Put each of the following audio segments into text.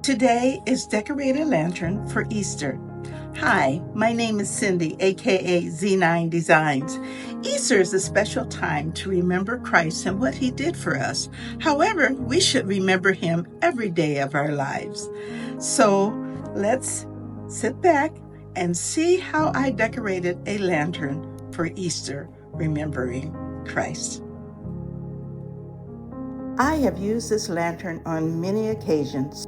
Today is Decorate a Lantern for Easter. Hi, my name is Cindy, aka Z9designs. Easter is a special time to remember Christ and what he did for us. However, we should remember him every day of our lives. So let's sit back and see how I decorated a lantern for Easter, remembering Christ. I have used this lantern on many occasions.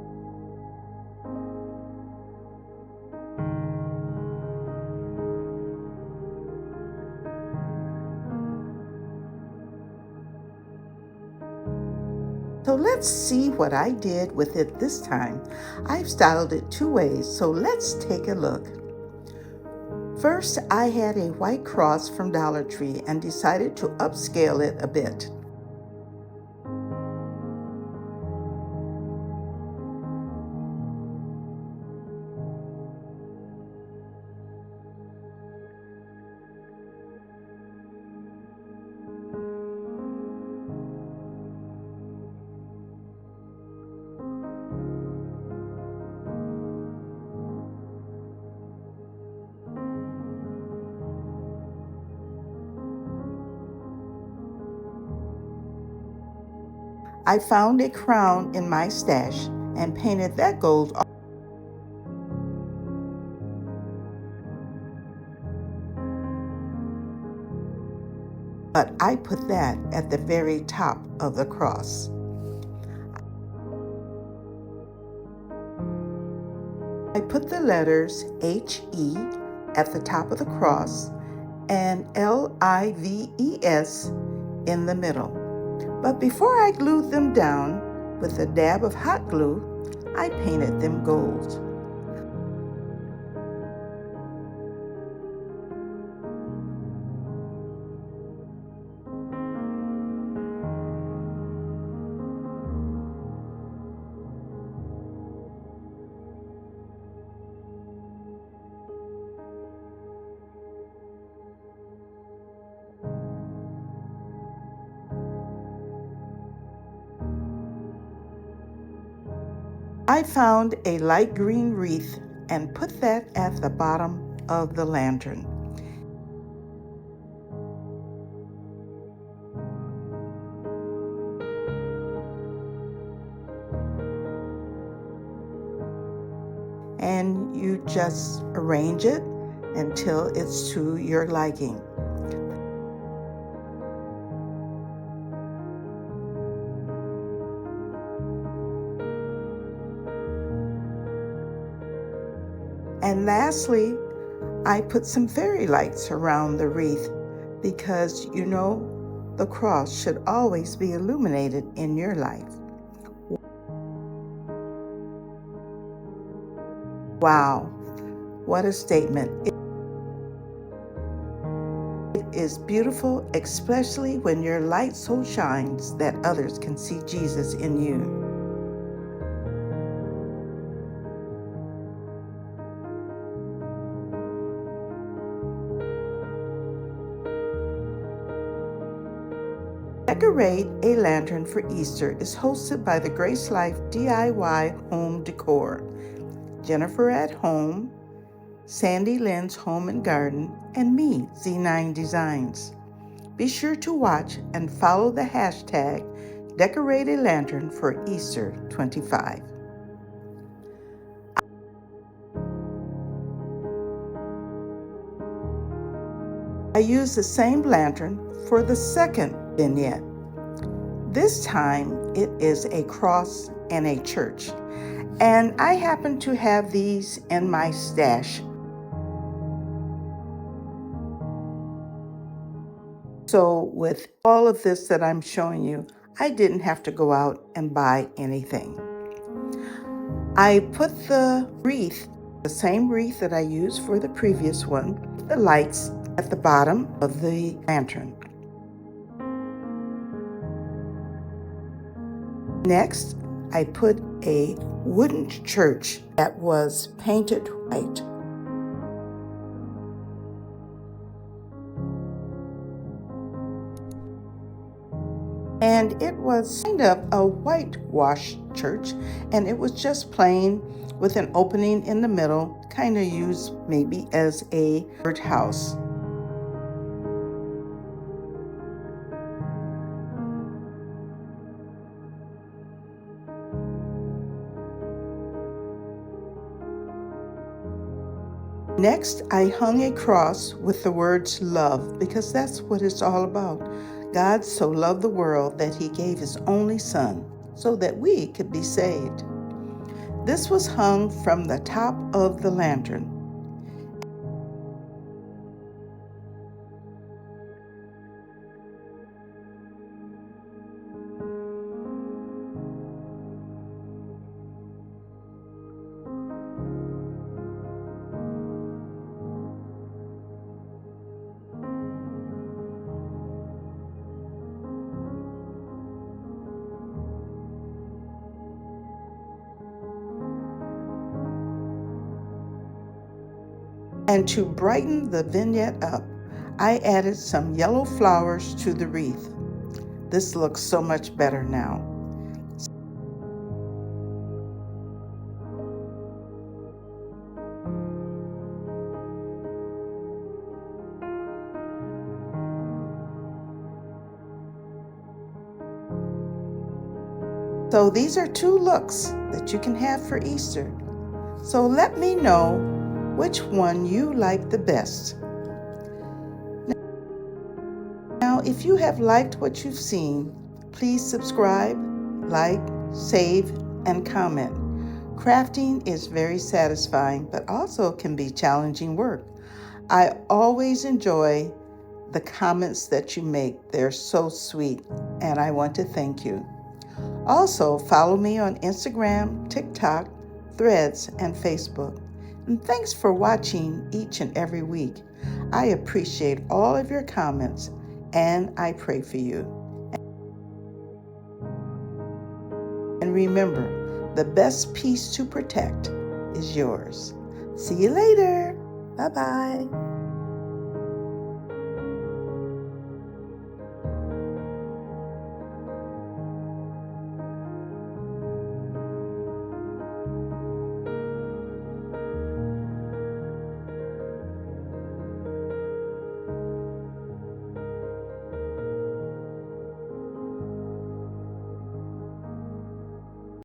So let's see what I did with it this time. I've styled it two ways, so let's take a look. First, I had a white cross from Dollar Tree and decided to upscale it a bit. I found a crown in my stash and painted that gold. But I put that at the very top of the cross. I put the letters H-E at the top of the cross and L-I-V-E-S in the middle. But before I glued them down with a dab of hot glue, I painted them gold. I found a light green wreath and put that at the bottom of the lantern. And you just arrange it until it's to your liking. And lastly, I put some fairy lights around the wreath because you know the cross should always be illuminated in your life. Wow, what a statement. It is beautiful, especially when your light so shines that others can see Jesus in you. Decorate a Lantern for Easter is hosted by the Grace Life DIY Home Decor, Jennifer at Home, Sandy Lynn's Home and Garden, and me, Z9designs. Be sure to watch and follow the hashtag Decorate a Lantern for Easter 25. I used the same lantern for the second vignette. This time it is a cross and a church, and I happen to have these in my stash. So with all of this that I'm showing you, I didn't have to go out and buy anything. I put the wreath, the same wreath that I used for the previous one, the lights at the bottom of the lantern. Next, I put a wooden church that was painted white. And it was kind of a whitewashed church, and it was just plain with an opening in the middle, kind of used maybe as a birdhouse. Next, I hung a cross with the words love, because that's what it's all about. God so loved the world that he gave his only son so that we could be saved. This was hung from the top of the lantern. And to brighten the vignette up, I added some yellow flowers to the wreath. This looks so much better now. So these are two looks that you can have for Easter. So let me know which one you like the best. Now, if you have liked what you've seen, please subscribe, like, save, and comment. Crafting is very satisfying, but also can be challenging work. I always enjoy the comments that you make. They're so sweet, and I want to thank you. Also, follow me on Instagram, TikTok, Threads, and Facebook. And thanks for watching each and every week. I appreciate all of your comments, and I pray for you. And remember, the best piece to protect is yours. See you later. Bye-bye.